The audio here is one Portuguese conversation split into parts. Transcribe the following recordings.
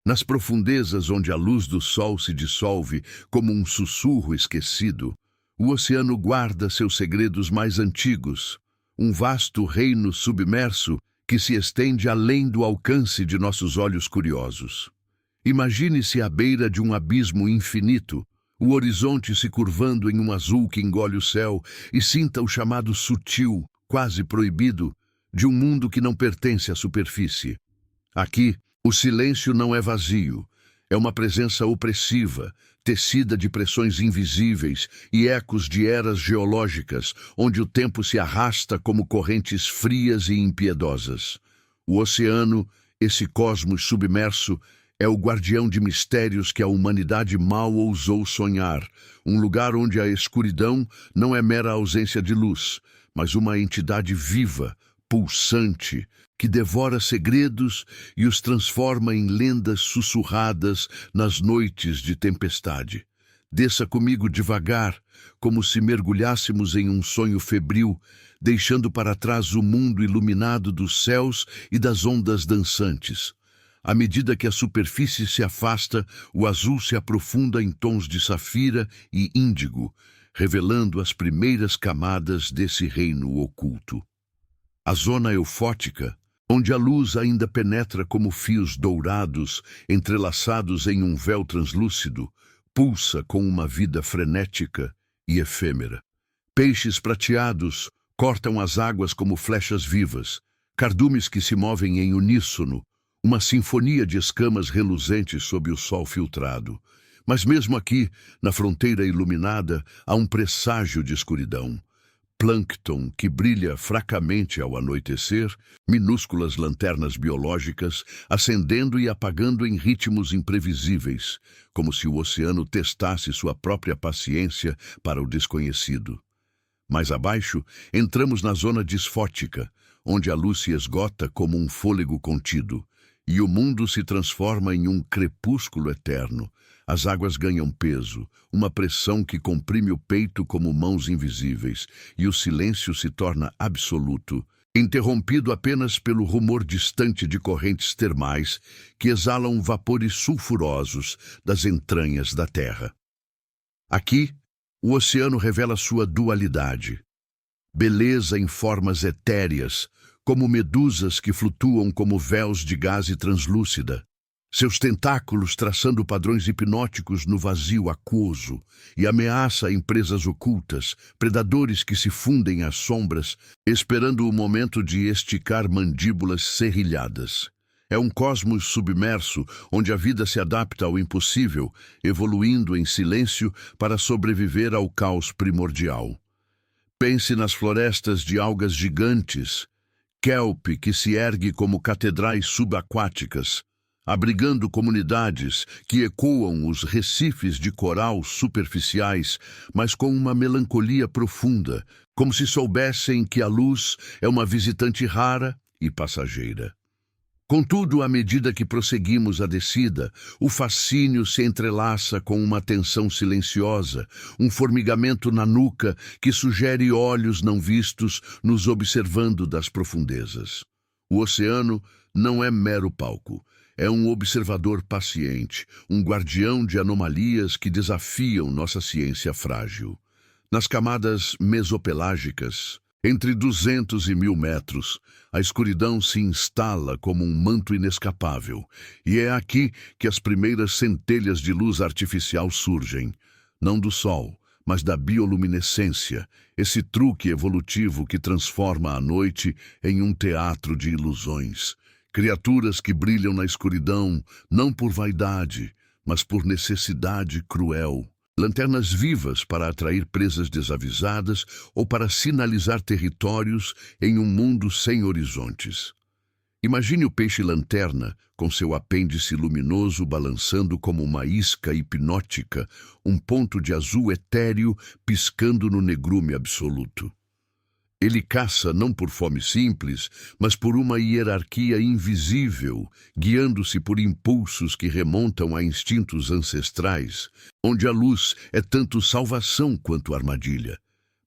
Nas profundezas onde a luz do sol se dissolve como um sussurro esquecido, o oceano guarda seus segredos mais antigos, um vasto reino submerso que se estende além do alcance de nossos olhos curiosos. Imagine-se à beira de um abismo infinito, o horizonte se curvando em um azul que engole o céu, e sinta o chamado sutil, quase proibido, de um mundo que não pertence à superfície. Aqui, o silêncio não é vazio, é uma presença opressiva, tecida de pressões invisíveis e ecos de eras geológicas, onde o tempo se arrasta como correntes frias e impiedosas. O oceano, esse cosmos submerso, é o guardião de mistérios que a humanidade mal ousou sonhar, um lugar onde a escuridão não é mera ausência de luz, mas uma entidade viva, pulsante, que devora segredos e os transforma em lendas sussurradas nas noites de tempestade. Desça comigo devagar, como se mergulhássemos em um sonho febril, deixando para trás o mundo iluminado dos céus e das ondas dançantes. À medida que a superfície se afasta, o azul se aprofunda em tons de safira e índigo, revelando as primeiras camadas desse reino oculto. A zona eufótica, onde a luz ainda penetra como fios dourados, entrelaçados em um véu translúcido, pulsa com uma vida frenética e efêmera. Peixes prateados cortam as águas como flechas vivas, cardumes que se movem em uníssono, uma sinfonia de escamas reluzentes sob o sol filtrado. Mas mesmo aqui, na fronteira iluminada, há um presságio de escuridão. Plâncton que brilha fracamente ao anoitecer, minúsculas lanternas biológicas acendendo e apagando em ritmos imprevisíveis, como se o oceano testasse sua própria paciência para o desconhecido. Mais abaixo, entramos na zona disfótica, onde a luz se esgota como um fôlego contido, e o mundo se transforma em um crepúsculo eterno. As águas ganham peso, uma pressão que comprime o peito como mãos invisíveis, e o silêncio se torna absoluto, interrompido apenas pelo rumor distante de correntes termais que exalam vapores sulfurosos das entranhas da terra. Aqui, o oceano revela sua dualidade. Beleza em formas etéreas, como medusas que flutuam como véus de gaze translúcida, seus tentáculos traçando padrões hipnóticos no vazio aquoso, e ameaça em presas ocultas, predadores que se fundem às sombras, esperando o momento de esticar mandíbulas serrilhadas. É um cosmos submerso, onde a vida se adapta ao impossível, evoluindo em silêncio para sobreviver ao caos primordial. Pense nas florestas de algas gigantes, kelp que se ergue como catedrais subaquáticas, abrigando comunidades que ecoam os recifes de coral superficiais, mas com uma melancolia profunda, como se soubessem que a luz é uma visitante rara e passageira. Contudo, à medida que prosseguimos a descida, o fascínio se entrelaça com uma tensão silenciosa, um formigamento na nuca que sugere olhos não vistos nos observando das profundezas. O oceano não é mero palco. É um observador paciente, um guardião de anomalias que desafiam nossa ciência frágil. Nas camadas mesopelágicas, entre 200 e 1000 metros, a escuridão se instala como um manto inescapável, e é aqui que as primeiras centelhas de luz artificial surgem, não do sol, mas da bioluminescência, esse truque evolutivo que transforma a noite em um teatro de ilusões. Criaturas que brilham na escuridão, não por vaidade, mas por necessidade cruel. Lanternas vivas para atrair presas desavisadas ou para sinalizar territórios em um mundo sem horizontes. Imagine o peixe-lanterna, com seu apêndice luminoso balançando como uma isca hipnótica, um ponto de azul etéreo piscando no negrume absoluto. Ele caça não por fome simples, mas por uma hierarquia invisível, guiando-se por impulsos que remontam a instintos ancestrais, onde a luz é tanto salvação quanto armadilha.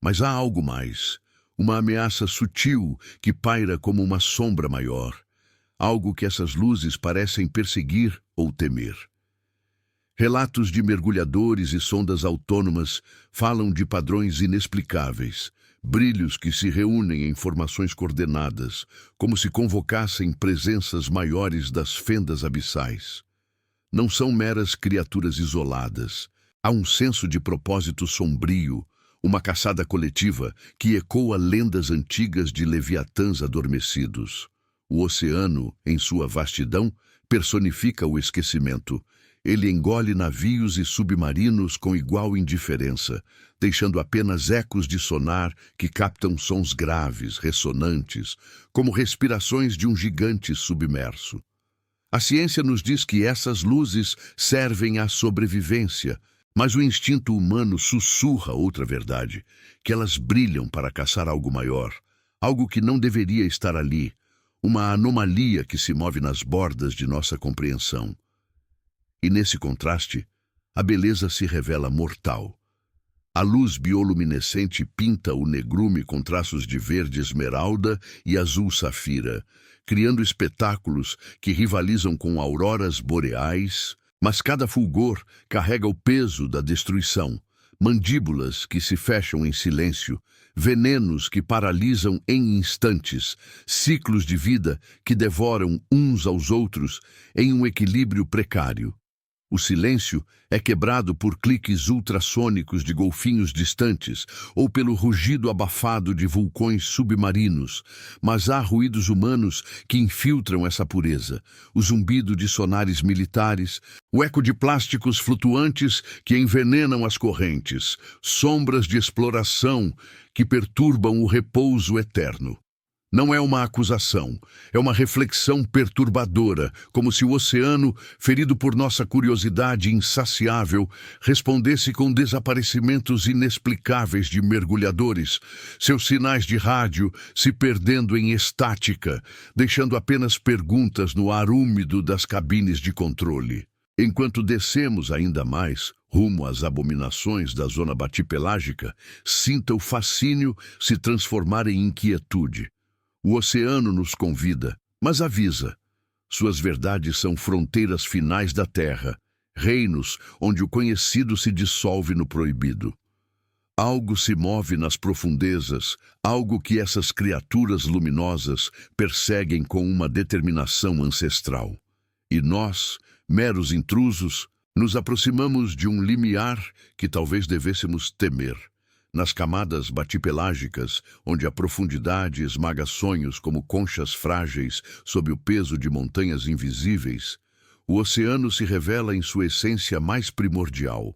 Mas há algo mais, uma ameaça sutil que paira como uma sombra maior. algo que essas luzes parecem perseguir ou temer. Relatos de mergulhadores e sondas autônomas falam de padrões inexplicáveis, brilhos que se reúnem em formações coordenadas, como se convocassem presenças maiores das fendas abissais. Não são meras criaturas isoladas. Há um senso de propósito sombrio, uma caçada coletiva que ecoa lendas antigas de leviatãs adormecidos. O oceano, em sua vastidão, personifica o esquecimento. Ele engole navios e submarinos com igual indiferença, deixando apenas ecos de sonar que captam sons graves, ressonantes, como respirações de um gigante submerso. A ciência nos diz que essas luzes servem à sobrevivência, mas o instinto humano sussurra outra verdade, que elas brilham para caçar algo maior, algo que não deveria estar ali, uma anomalia que se move nas bordas de nossa compreensão. E nesse contraste, a beleza se revela mortal. A luz bioluminescente pinta o negrume com traços de verde esmeralda e azul safira, criando espetáculos que rivalizam com auroras boreais, mas cada fulgor carrega o peso da destruição, mandíbulas que se fecham em silêncio, venenos que paralisam em instantes, ciclos de vida que devoram uns aos outros em um equilíbrio precário. O silêncio é quebrado por cliques ultrassônicos de golfinhos distantes ou pelo rugido abafado de vulcões submarinos, mas há ruídos humanos que infiltram essa pureza, o zumbido de sonares militares, o eco de plásticos flutuantes que envenenam as correntes, sombras de exploração que perturbam o repouso eterno. Não é uma acusação, é uma reflexão perturbadora, como se o oceano, ferido por nossa curiosidade insaciável, respondesse com desaparecimentos inexplicáveis de mergulhadores, seus sinais de rádio se perdendo em estática, deixando apenas perguntas no ar úmido das cabines de controle. Enquanto descemos ainda mais, rumo às abominações da zona batipelágica, sinta o fascínio se transformar em inquietude. O oceano nos convida, mas avisa. Suas verdades são fronteiras finais da Terra, reinos onde o conhecido se dissolve no proibido. Algo se move nas profundezas, algo que essas criaturas luminosas perseguem com uma determinação ancestral. E nós, meros intrusos, nos aproximamos de um limiar que talvez devêssemos temer. Nas camadas batipelágicas, onde a profundidade esmaga sonhos como conchas frágeis sob o peso de montanhas invisíveis, o oceano se revela em sua essência mais primordial,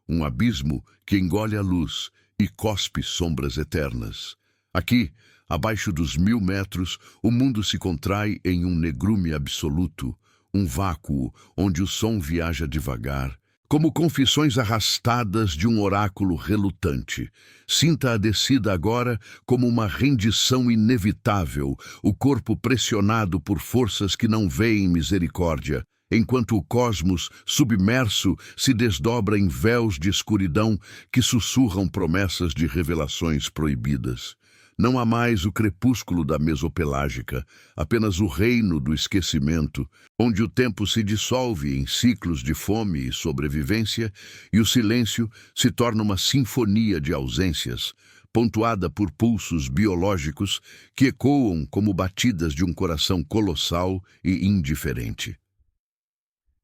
um abismo que engole a luz e cospe sombras eternas. Aqui, abaixo dos 1000 metros, o mundo se contrai em um negrume absoluto, um vácuo onde o som viaja devagar, como confissões arrastadas de um oráculo relutante. Sinta a descida agora como uma rendição inevitável, o corpo pressionado por forças que não veem misericórdia, enquanto o cosmos, submerso, se desdobra em véus de escuridão que sussurram promessas de revelações proibidas. Não há mais o crepúsculo da mesopelágica, apenas o reino do esquecimento, onde o tempo se dissolve em ciclos de fome e sobrevivência e o silêncio se torna uma sinfonia de ausências, pontuada por pulsos biológicos que ecoam como batidas de um coração colossal e indiferente.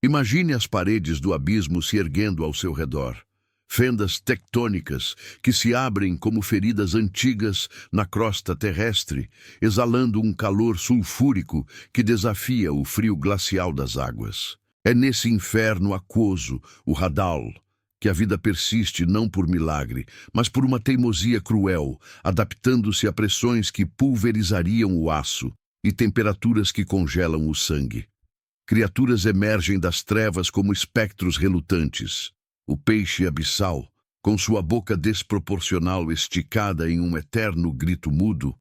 Imagine as paredes do abismo se erguendo ao seu redor. Fendas tectônicas que se abrem como feridas antigas na crosta terrestre, exalando um calor sulfúrico que desafia o frio glacial das águas. É nesse inferno aquoso, o Hadal, que a vida persiste não por milagre, mas por uma teimosia cruel, adaptando-se a pressões que pulverizariam o aço e temperaturas que congelam o sangue. Criaturas emergem das trevas como espectros relutantes. O peixe abissal, com sua boca desproporcional esticada em um eterno grito mudo,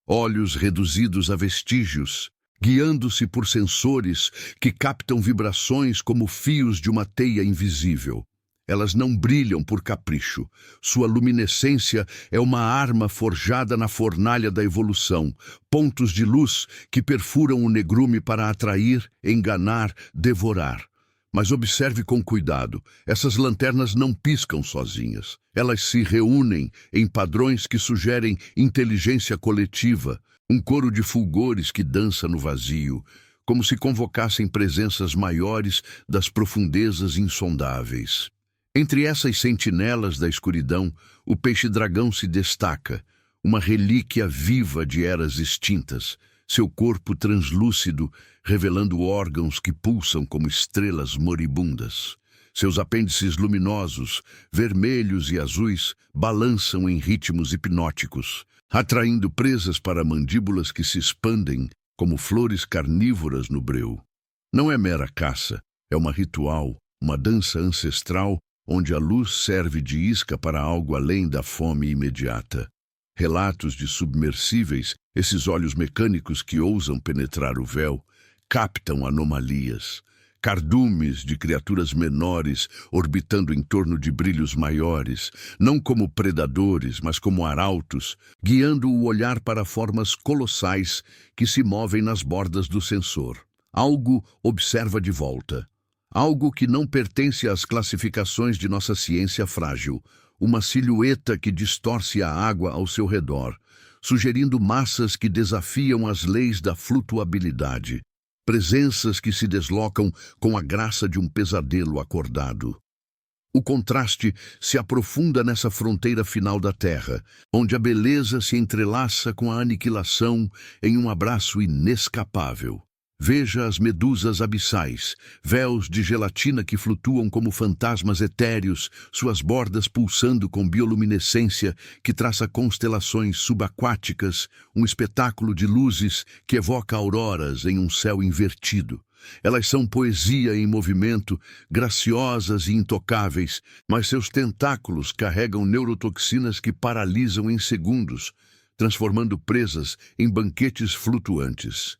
olhos reduzidos a vestígios, guiando-se por sensores que captam vibrações como fios de uma teia invisível. Elas não brilham por capricho. Sua luminescência é uma arma forjada na fornalha da evolução, pontos de luz que perfuram o negrume para atrair, enganar, devorar. Mas observe com cuidado, essas lanternas não piscam sozinhas. Elas se reúnem em padrões que sugerem inteligência coletiva, um coro de fulgores que dança no vazio, como se convocassem presenças maiores das profundezas insondáveis. Entre essas sentinelas da escuridão, o peixe-dragão se destaca, uma relíquia viva de eras extintas, seu corpo translúcido revelando órgãos que pulsam como estrelas moribundas. Seus apêndices luminosos, vermelhos e azuis, balançam em ritmos hipnóticos, atraindo presas para mandíbulas que se expandem como flores carnívoras no breu. Não é mera caça, é uma ritual, uma dança ancestral onde a luz serve de isca para algo além da fome imediata. Relatos de submersíveis, esses olhos mecânicos que ousam penetrar o véu, captam anomalias. Cardumes de criaturas menores orbitando em torno de brilhos maiores, não como predadores, mas como arautos, guiando o olhar para formas colossais que se movem nas bordas do sensor. Algo observa de volta. Algo que não pertence às classificações de nossa ciência frágil. Uma silhueta que distorce a água ao seu redor, sugerindo massas que desafiam as leis da flutuabilidade. Presenças que se deslocam com a graça de um pesadelo acordado. O contraste se aprofunda nessa fronteira final da Terra, onde a beleza se entrelaça com a aniquilação em um abraço inescapável. Veja as medusas abissais, véus de gelatina que flutuam como fantasmas etéreos, suas bordas pulsando com bioluminescência que traça constelações subaquáticas, um espetáculo de luzes que evoca auroras em um céu invertido. Elas são poesia em movimento, graciosas e intocáveis, mas seus tentáculos carregam neurotoxinas que paralisam em segundos, transformando presas em banquetes flutuantes.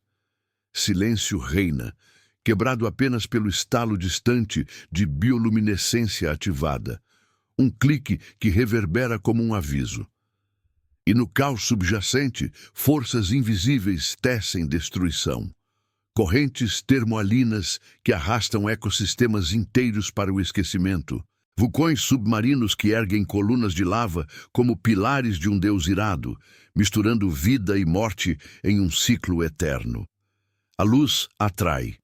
Silêncio reina, quebrado apenas pelo estalo distante de bioluminescência ativada. Um clique que reverbera como um aviso. E no caos subjacente, forças invisíveis tecem destruição. Correntes termoalinas que arrastam ecossistemas inteiros para o esquecimento. Vulcões submarinos que erguem colunas de lava como pilares de um deus irado, misturando vida e morte em um ciclo eterno. A luz atrai,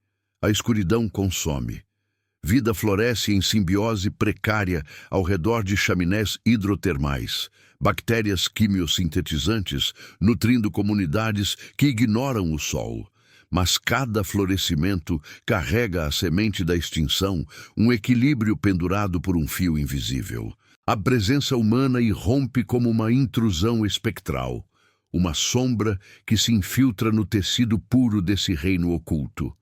a escuridão consome. Vida floresce em simbiose precária ao redor de chaminés hidrotermais, bactérias quimiosintetizantes nutrindo comunidades que ignoram o sol. Mas cada florescimento carrega a semente da extinção, um equilíbrio pendurado por um fio invisível. A presença humana irrompe como uma intrusão espectral. Uma sombra que se infiltra no tecido puro desse reino oculto.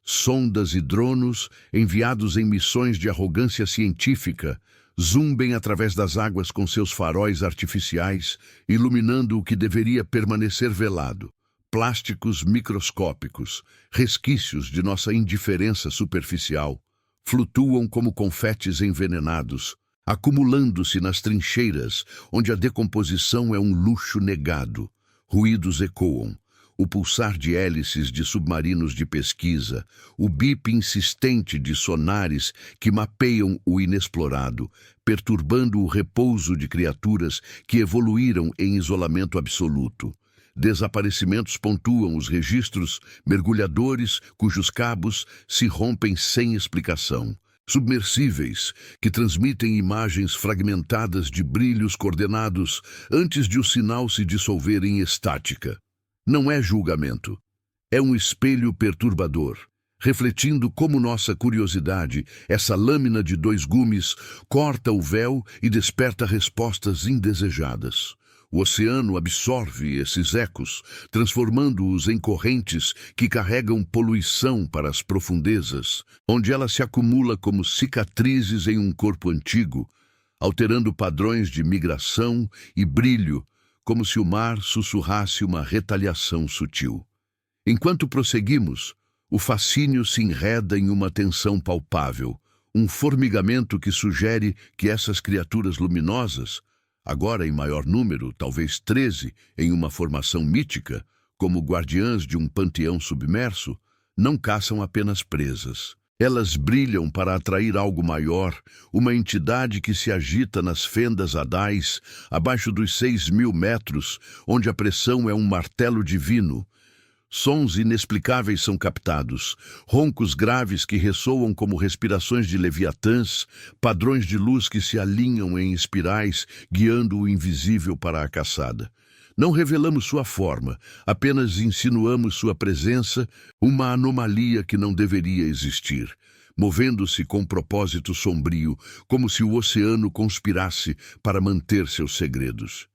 Sondas e dronos, enviados em missões de arrogância científica, zumbem através das águas com seus faróis artificiais, iluminando o que deveria permanecer velado. Plásticos microscópicos, resquícios de nossa indiferença superficial, flutuam como confetes envenenados, acumulando-se nas trincheiras, onde a decomposição é um luxo negado. Ruídos ecoam, o pulsar de hélices de submarinos de pesquisa, o bip insistente de sonares que mapeiam o inexplorado, perturbando o repouso de criaturas que evoluíram em isolamento absoluto. Desaparecimentos pontuam os registros, mergulhadores cujos cabos se rompem sem explicação. Submersíveis, que transmitem imagens fragmentadas de brilhos coordenados antes de o sinal se dissolver em estática. Não é julgamento. É um espelho perturbador, refletindo como nossa curiosidade, essa lâmina de dois gumes, corta o véu e desperta respostas indesejadas. O oceano absorve esses ecos, transformando-os em correntes que carregam poluição para as profundezas, onde ela se acumula como cicatrizes em um corpo antigo, alterando padrões de migração e brilho, como se o mar sussurrasse uma retaliação sutil. Enquanto prosseguimos, o fascínio se enreda em uma tensão palpável, um formigamento que sugere que essas criaturas luminosas, agora em maior número, talvez 13, em uma formação mítica, como guardiãs de um panteão submerso, não caçam apenas presas. Elas brilham para atrair algo maior, uma entidade que se agita nas fendas hadais, abaixo dos 6.000 metros, onde a pressão é um martelo divino. Sons inexplicáveis são captados, roncos graves que ressoam como respirações de leviatãs, padrões de luz que se alinham em espirais, guiando o invisível para a caçada. Não revelamos sua forma, apenas insinuamos sua presença, uma anomalia que não deveria existir, movendo-se com propósito sombrio, como se o oceano conspirasse para manter seus segredos.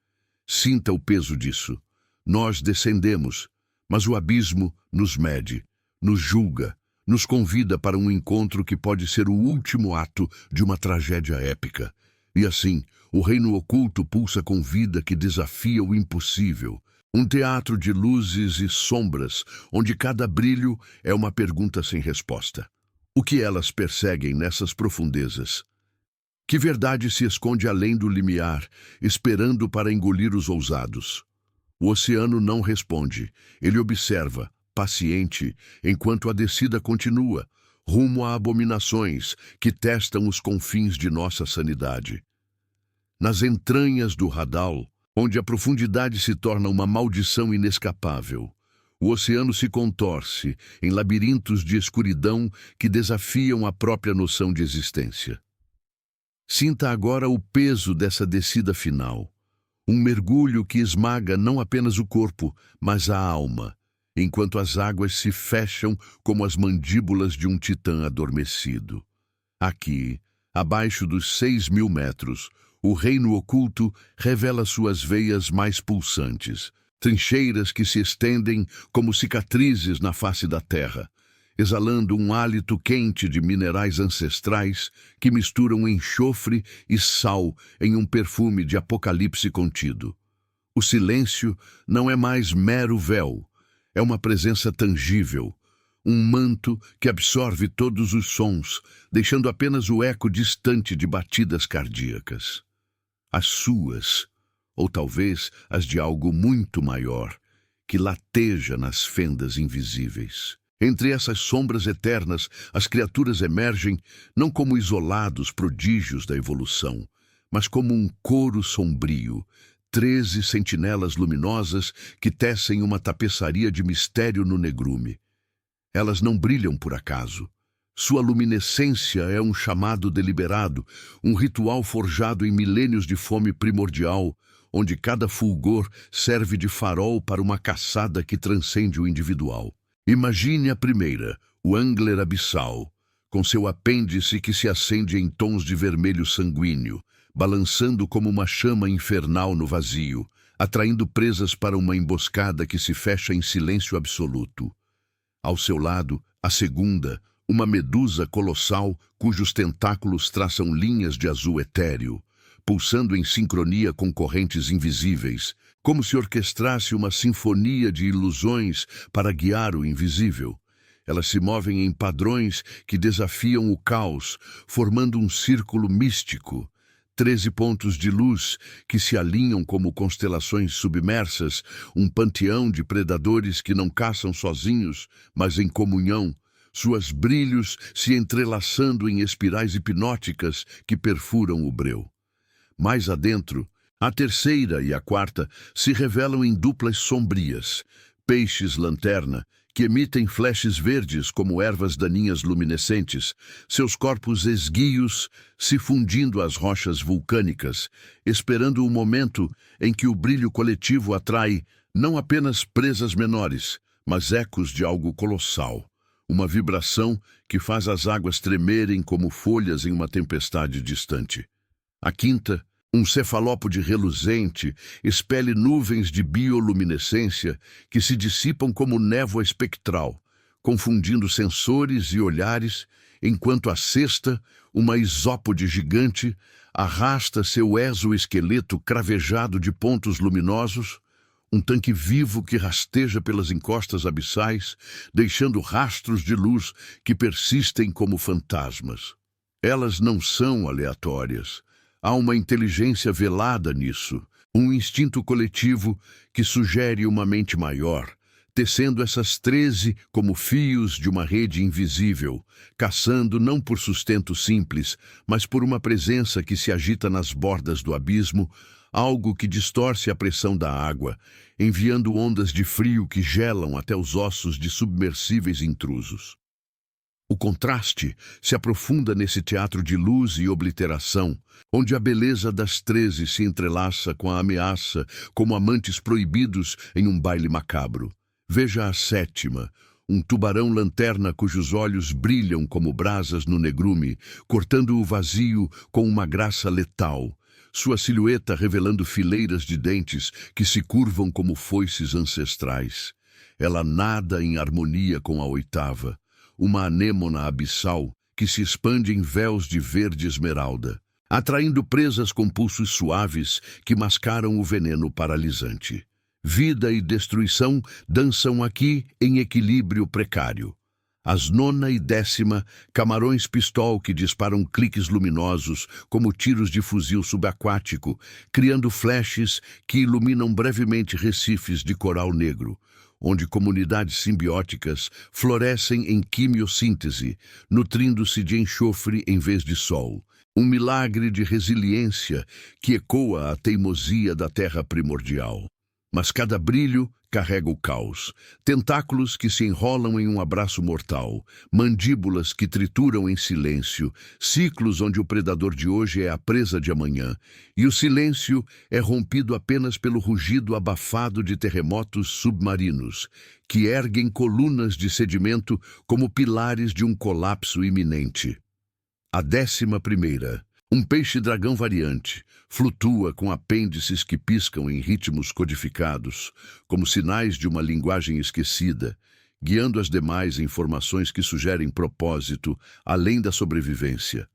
Sinta o peso disso. Nós descendemos, mas o abismo nos mede, nos julga, nos convida para um encontro que pode ser o último ato de uma tragédia épica. E assim, o reino oculto pulsa com vida que desafia o impossível. Um teatro de luzes e sombras, onde cada brilho é uma pergunta sem resposta. O que elas perseguem nessas profundezas? Que verdade se esconde além do limiar, esperando para engolir os ousados? O oceano não responde. Ele observa, paciente, enquanto a descida continua, rumo a abominações que testam os confins de nossa sanidade. Nas entranhas do Hadal, onde a profundidade se torna uma maldição inescapável, o oceano se contorce em labirintos de escuridão que desafiam a própria noção de existência. Sinta agora o peso dessa descida final. Um mergulho que esmaga não apenas o corpo, mas a alma, enquanto as águas se fecham como as mandíbulas de um titã adormecido. Aqui, abaixo dos 6.000 metros, o reino oculto revela suas veias mais pulsantes, trincheiras que se estendem como cicatrizes na face da terra, exalando um hálito quente de minerais ancestrais que misturam enxofre e sal em um perfume de apocalipse contido. O silêncio não é mais mero véu, é uma presença tangível, um manto que absorve todos os sons, deixando apenas o eco distante de batidas cardíacas. As suas, ou talvez as de algo muito maior, que lateja nas fendas invisíveis. Entre essas sombras eternas, as criaturas emergem não como isolados prodígios da evolução, mas como um coro sombrio, 13 sentinelas luminosas que tecem uma tapeçaria de mistério no negrume. Elas não brilham por acaso. Sua luminescência é um chamado deliberado, um ritual forjado em milênios de fome primordial, onde cada fulgor serve de farol para uma caçada que transcende o individual. Imagine a primeira, o Angler abissal, com seu apêndice que se acende em tons de vermelho sanguíneo, balançando como uma chama infernal no vazio, atraindo presas para uma emboscada que se fecha em silêncio absoluto. Ao seu lado, a segunda, uma medusa colossal cujos tentáculos traçam linhas de azul etéreo, pulsando em sincronia com correntes invisíveis, como se orquestrasse uma sinfonia de ilusões para guiar o invisível. Elas se movem em padrões que desafiam o caos, formando um círculo místico. 13 pontos de luz que se alinham como constelações submersas, um panteão de predadores que não caçam sozinhos, mas em comunhão, suas brilhos se entrelaçando em espirais hipnóticas que perfuram o breu. Mais adentro, a terceira e a quarta se revelam em duplas sombrias, peixes-lanterna, que emitem flashes verdes como ervas daninhas luminescentes, seus corpos esguios se fundindo às rochas vulcânicas, esperando o momento em que o brilho coletivo atrai não apenas presas menores, mas ecos de algo colossal, uma vibração que faz as águas tremerem como folhas em uma tempestade distante. A quinta, um cefalópode reluzente, expele nuvens de bioluminescência que se dissipam como névoa espectral, confundindo sensores e olhares, enquanto a sexta, uma isópode gigante, arrasta seu exoesqueleto cravejado de pontos luminosos, um tanque vivo que rasteja pelas encostas abissais, deixando rastros de luz que persistem como fantasmas. Elas não são aleatórias. Há uma inteligência velada nisso, um instinto coletivo que sugere uma mente maior, tecendo essas 13 como fios de uma rede invisível, caçando não por sustento simples, mas por uma presença que se agita nas bordas do abismo, algo que distorce a pressão da água, enviando ondas de frio que gelam até os ossos de submersíveis intrusos. O contraste se aprofunda nesse teatro de luz e obliteração, onde a beleza das 13 se entrelaça com a ameaça, como amantes proibidos em um baile macabro. Veja a 7ª, um tubarão-lanterna cujos olhos brilham como brasas no negrume, cortando o vazio com uma graça letal, sua silhueta revelando fileiras de dentes que se curvam como foices ancestrais. Ela nada em harmonia com a 8ª, uma anêmona abissal que se expande em véus de verde esmeralda, atraindo presas com pulsos suaves que mascaram o veneno paralisante. Vida e destruição dançam aqui em equilíbrio precário. As 9ª e 10ª, camarões-pistol que disparam cliques luminosos como tiros de fuzil subaquático, criando flashes que iluminam brevemente recifes de coral negro, onde comunidades simbióticas florescem em quimiossíntese, nutrindo-se de enxofre em vez de sol. Um milagre de resiliência que ecoa a teimosia da terra primordial. Mas cada brilho carrega o caos, tentáculos que se enrolam em um abraço mortal, mandíbulas que trituram em silêncio, ciclos onde o predador de hoje é a presa de amanhã, e o silêncio é rompido apenas pelo rugido abafado de terremotos submarinos, que erguem colunas de sedimento como pilares de um colapso iminente. A 11ª, um peixe-dragão variante, flutua com apêndices que piscam em ritmos codificados, como sinais de uma linguagem esquecida, guiando as demais em formações que sugerem propósito além da sobrevivência.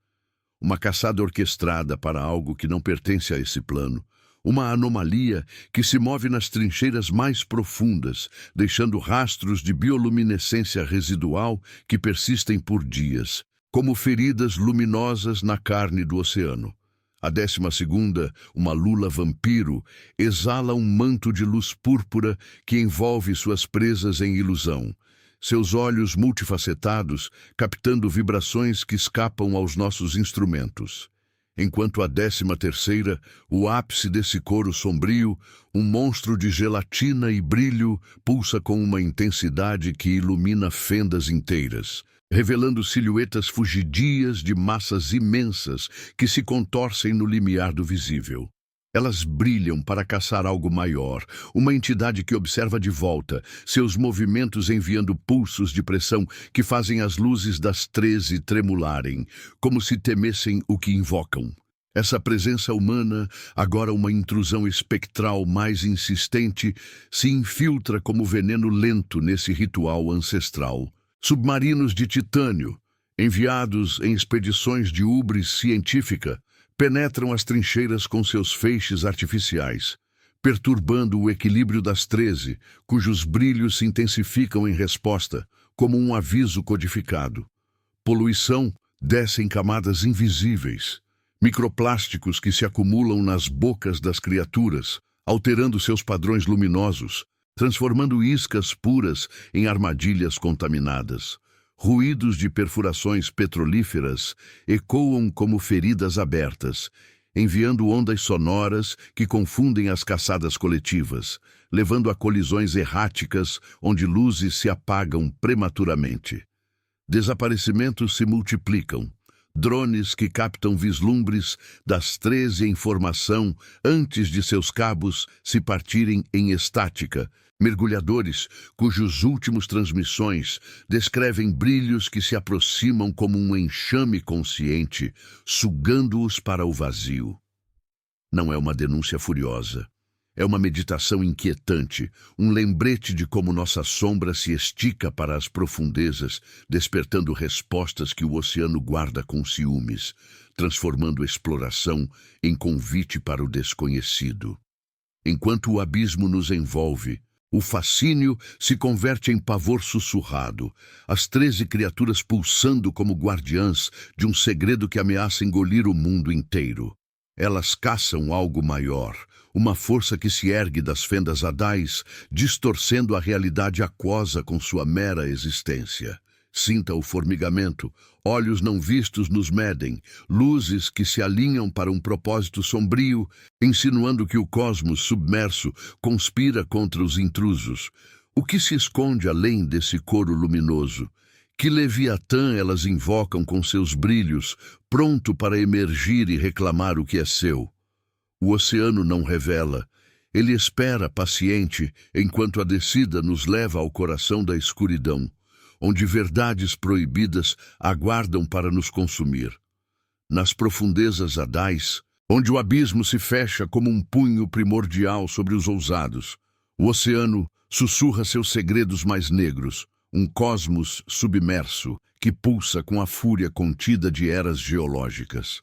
Uma caçada orquestrada para algo que não pertence a esse plano, uma anomalia que se move nas trincheiras mais profundas, deixando rastros de bioluminescência residual que persistem por dias, como feridas luminosas na carne do oceano. A 12ª, uma lula vampiro, exala um manto de luz púrpura que envolve suas presas em ilusão, seus olhos multifacetados captando vibrações que escapam aos nossos instrumentos. Enquanto a 13ª, o ápice desse coro sombrio, um monstro de gelatina e brilho, pulsa com uma intensidade que ilumina fendas inteiras, revelando silhuetas fugidias de massas imensas que se contorcem no limiar do visível. Elas brilham para caçar algo maior, uma entidade que observa de volta, seus movimentos enviando pulsos de pressão que fazem as luzes das 13 tremularem, como se temessem o que invocam. Essa presença humana, agora uma intrusão espectral mais insistente, se infiltra como veneno lento nesse ritual ancestral. Submarinos de titânio, enviados em expedições de ubris científica, penetram as trincheiras com seus feixes artificiais, perturbando o equilíbrio das 13, cujos brilhos se intensificam em resposta, como um aviso codificado. Poluição desce em camadas invisíveis, microplásticos que se acumulam nas bocas das criaturas, alterando seus padrões luminosos, transformando iscas puras em armadilhas contaminadas. Ruídos de perfurações petrolíferas ecoam como feridas abertas, enviando ondas sonoras que confundem as caçadas coletivas, levando a colisões erráticas onde luzes se apagam prematuramente. Desaparecimentos se multiplicam. Drones que captam vislumbres das 13 em formação antes de seus cabos se partirem em estática. Mergulhadores cujos últimos transmissões descrevem brilhos que se aproximam como um enxame consciente, sugando-os para o vazio. Não é uma denúncia furiosa. É uma meditação inquietante, um lembrete de como nossa sombra se estica para as profundezas, despertando respostas que o oceano guarda com ciúmes, transformando a exploração em convite para o desconhecido. Enquanto o abismo nos envolve, O fascínio se converte em pavor sussurrado, as 13 criaturas pulsando como guardiãs de um segredo que ameaça engolir o mundo inteiro. Elas caçam algo maior, uma força que se ergue das fendas adais, distorcendo a realidade aquosa com sua mera existência. Sinta o formigamento, olhos não vistos nos medem, luzes que se alinham para um propósito sombrio, insinuando que o cosmos submerso conspira contra os intrusos. O que se esconde além desse coro luminoso? Que Leviatã elas invocam com seus brilhos, pronto para emergir e reclamar o que é seu? O oceano não revela. Ele espera paciente, enquanto a descida nos leva ao coração da escuridão, onde verdades proibidas aguardam para nos consumir. Nas profundezas adais, onde o abismo se fecha como um punho primordial sobre os ousados, o oceano sussurra seus segredos mais negros, um cosmos submerso que pulsa com a fúria contida de eras geológicas.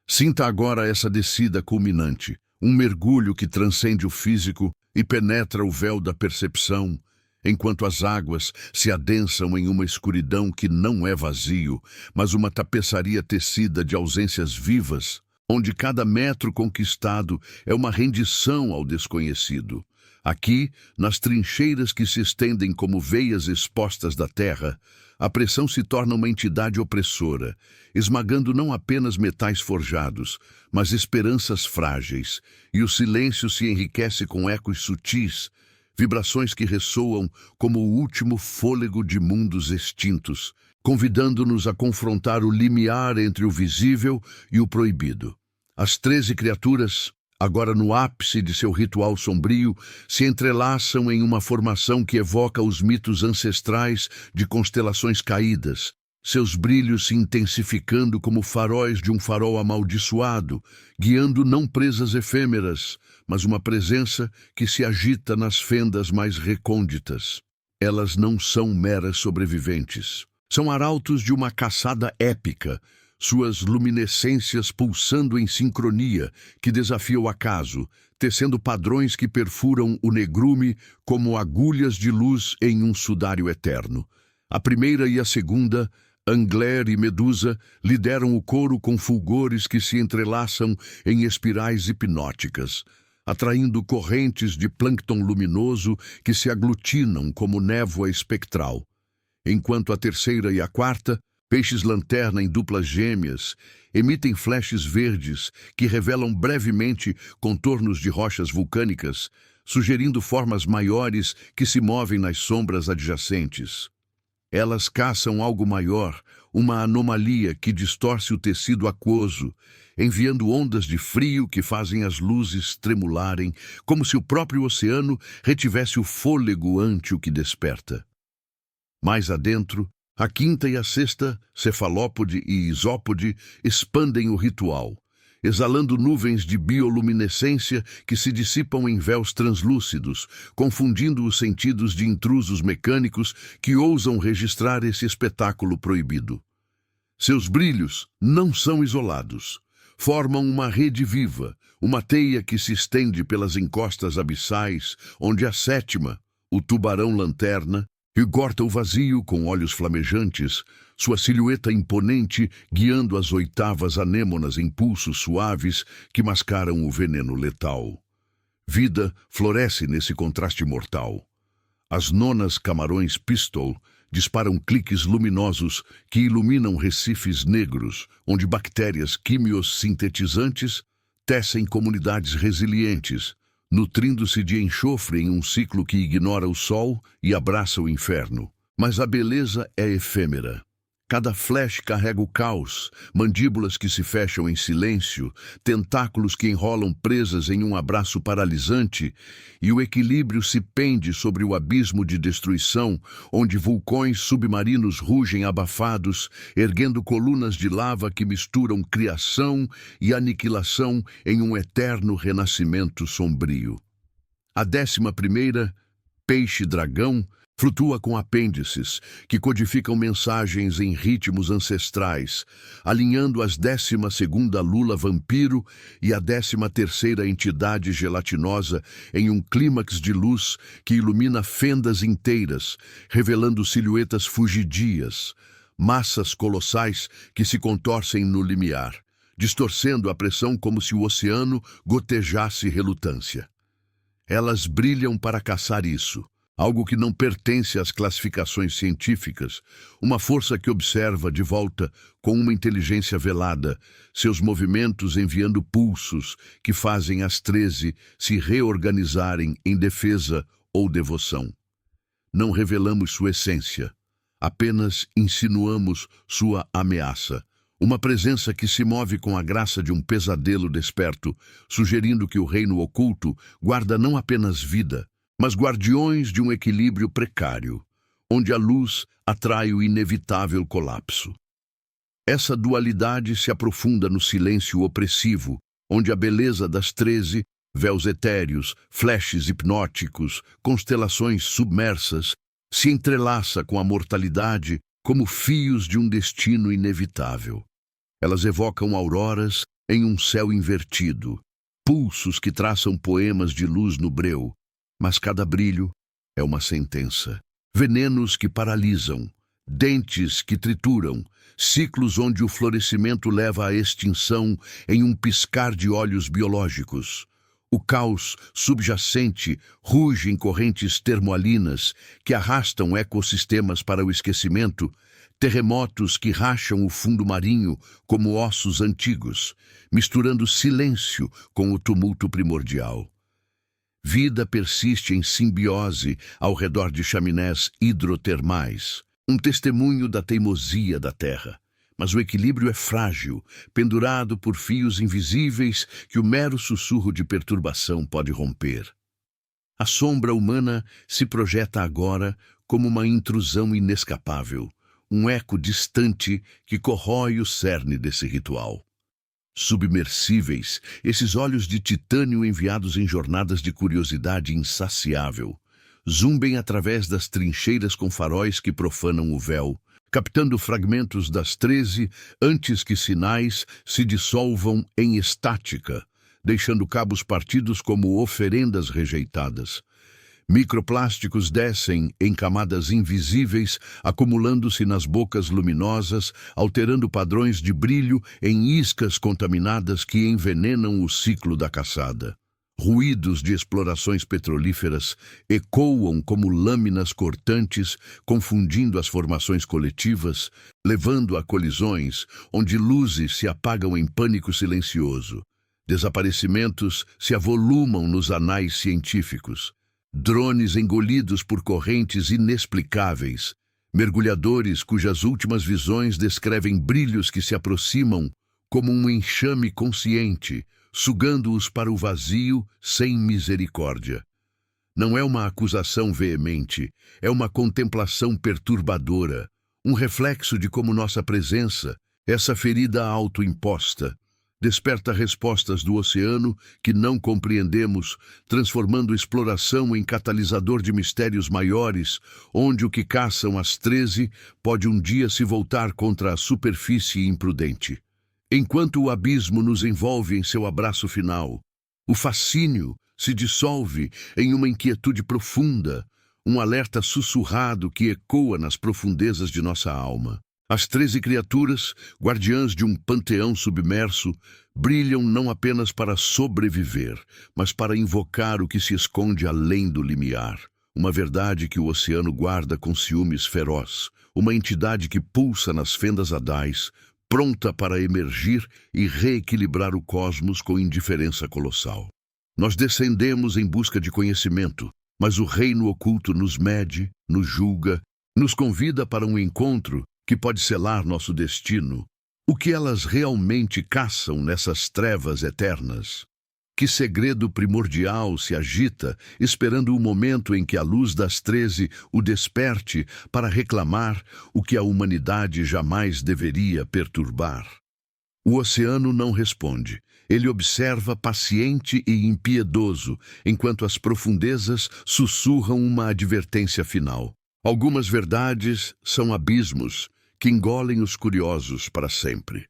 Sinta agora essa descida culminante, um mergulho que transcende o físico e penetra o véu da percepção, enquanto as águas se adensam em uma escuridão que não é vazio, mas uma tapeçaria tecida de ausências vivas, onde cada metro conquistado é uma rendição ao desconhecido. Aqui, nas trincheiras que se estendem como veias expostas da terra, a pressão se torna uma entidade opressora, esmagando não apenas metais forjados, mas esperanças frágeis, e o silêncio se enriquece com ecos sutis, vibrações que ressoam como o último fôlego de mundos extintos, convidando-nos a confrontar o limiar entre o visível e o proibido. As 13 criaturas, agora no ápice de seu ritual sombrio, se entrelaçam em uma formação que evoca os mitos ancestrais de constelações caídas, seus brilhos se intensificando como faróis de um farol amaldiçoado, guiando não presas efêmeras, mas uma presença que se agita nas fendas mais recônditas. Elas não são meras sobreviventes. São arautos de uma caçada épica, suas luminescências pulsando em sincronia, que desafia o acaso, tecendo padrões que perfuram o negrume como agulhas de luz em um sudário eterno. A primeira e a segunda, Angler e Medusa, lideram o coro com fulgores que se entrelaçam em espirais hipnóticas, atraindo correntes de plâncton luminoso que se aglutinam como névoa espectral. Enquanto a terceira e a quarta, peixes-lanterna em duplas gêmeas, emitem flashes verdes que revelam brevemente contornos de rochas vulcânicas, sugerindo formas maiores que se movem nas sombras adjacentes. Elas caçam algo maior, uma anomalia que distorce o tecido aquoso, enviando ondas de frio que fazem as luzes tremularem, como se o próprio oceano retivesse o fôlego ante o que desperta. Mais adentro, a quinta e a sexta, Cefalópode e Isópode, expandem o ritual, exalando nuvens de bioluminescência que se dissipam em véus translúcidos, confundindo os sentidos de intrusos mecânicos que ousam registrar esse espetáculo proibido. Seus brilhos não são isolados. Formam uma rede viva, uma teia que se estende pelas encostas abissais, onde a sétima, o tubarão-lanterna, rigorta o vazio com olhos flamejantes, sua silhueta imponente guiando as oitavas anêmonas em pulsos suaves que mascaram o veneno letal. Vida floresce nesse contraste mortal. As nonas camarões pistol disparam cliques luminosos que iluminam recifes negros, onde bactérias quimio-sintetizantes tecem comunidades resilientes, nutrindo-se de enxofre em um ciclo que ignora o sol e abraça o inferno. Mas a beleza é efêmera. Cada flash carrega o caos, mandíbulas que se fecham em silêncio, tentáculos que enrolam presas em um abraço paralisante, e o equilíbrio se pende sobre o abismo de destruição, onde vulcões submarinos rugem abafados, erguendo colunas de lava que misturam criação e aniquilação em um eterno renascimento sombrio. A 11ª, Peixe-Dragão, Flutua com apêndices que codificam mensagens em ritmos ancestrais, alinhando as 12ª lula vampiro e a 13ª entidade gelatinosa em um clímax de luz que ilumina fendas inteiras, revelando silhuetas fugidias, massas colossais que se contorcem no limiar, distorcendo a pressão como se o oceano gotejasse relutância. Elas brilham para caçar isso, algo que não pertence às classificações científicas, uma força que observa de volta com uma inteligência velada, seus movimentos enviando pulsos que fazem as 13 se reorganizarem em defesa ou devoção. Não revelamos sua essência, apenas insinuamos sua ameaça, uma presença que se move com a graça de um pesadelo desperto, sugerindo que o reino oculto guarda não apenas vida, mas guardiões de um equilíbrio precário, onde a luz atrai o inevitável colapso. Essa dualidade se aprofunda no silêncio opressivo, onde a beleza das 13, véus etéreos, flashes hipnóticos, constelações submersas, se entrelaça com a mortalidade como fios de um destino inevitável. Elas evocam auroras em um céu invertido, pulsos que traçam poemas de luz no breu, mas cada brilho é uma sentença. Venenos que paralisam, dentes que trituram, ciclos onde o florescimento leva à extinção em um piscar de olhos biológicos. O caos subjacente ruge em correntes termoalinas que arrastam ecossistemas para o esquecimento, terremotos que racham o fundo marinho como ossos antigos, misturando silêncio com o tumulto primordial. Vida persiste em simbiose ao redor de chaminés hidrotermais, um testemunho da teimosia da Terra. Mas o equilíbrio é frágil, pendurado por fios invisíveis que o mero sussurro de perturbação pode romper. A sombra humana se projeta agora como uma intrusão inescapável, um eco distante que corrói o cerne desse ritual. Submersíveis, esses olhos de titânio enviados em jornadas de curiosidade insaciável, zumbem através das trincheiras com faróis que profanam o véu, captando fragmentos das 13 antes que sinais se dissolvam em estática, deixando cabos partidos como oferendas rejeitadas. Microplásticos descem em camadas invisíveis, acumulando-se nas bocas luminosas, alterando padrões de brilho em iscas contaminadas que envenenam o ciclo da caçada. Ruídos de explorações petrolíferas ecoam como lâminas cortantes, confundindo as formações coletivas, levando a colisões onde luzes se apagam em pânico silencioso. Desaparecimentos se avolumam nos anais científicos. Drones engolidos por correntes inexplicáveis, mergulhadores cujas últimas visões descrevem brilhos que se aproximam como um enxame consciente, sugando-os para o vazio sem misericórdia. Não é uma acusação veemente, é uma contemplação perturbadora, um reflexo de como nossa presença, essa ferida autoimposta, desperta respostas do oceano que não compreendemos, transformando exploração em catalisador de mistérios maiores, onde o que caçam as 13 pode um dia se voltar contra a superfície imprudente. Enquanto o abismo nos envolve em seu abraço final, o fascínio se dissolve em uma inquietude profunda, um alerta sussurrado que ecoa nas profundezas de nossa alma. As 13 criaturas, guardiãs de um panteão submerso, brilham não apenas para sobreviver, mas para invocar o que se esconde além do limiar. Uma verdade que o oceano guarda com ciúmes feroz, uma entidade que pulsa nas fendas adais, pronta para emergir e reequilibrar o cosmos com indiferença colossal. Nós descendemos em busca de conhecimento, mas o reino oculto nos mede, nos julga, nos convida para um encontro que pode selar nosso destino. O que elas realmente caçam nessas trevas eternas? Que segredo primordial se agita, esperando o momento em que a luz das 13 o desperte para reclamar o que a humanidade jamais deveria perturbar? O oceano não responde. Ele observa paciente e impiedoso, enquanto as profundezas sussurram uma advertência final. Algumas verdades são abismos que engolem os curiosos para sempre.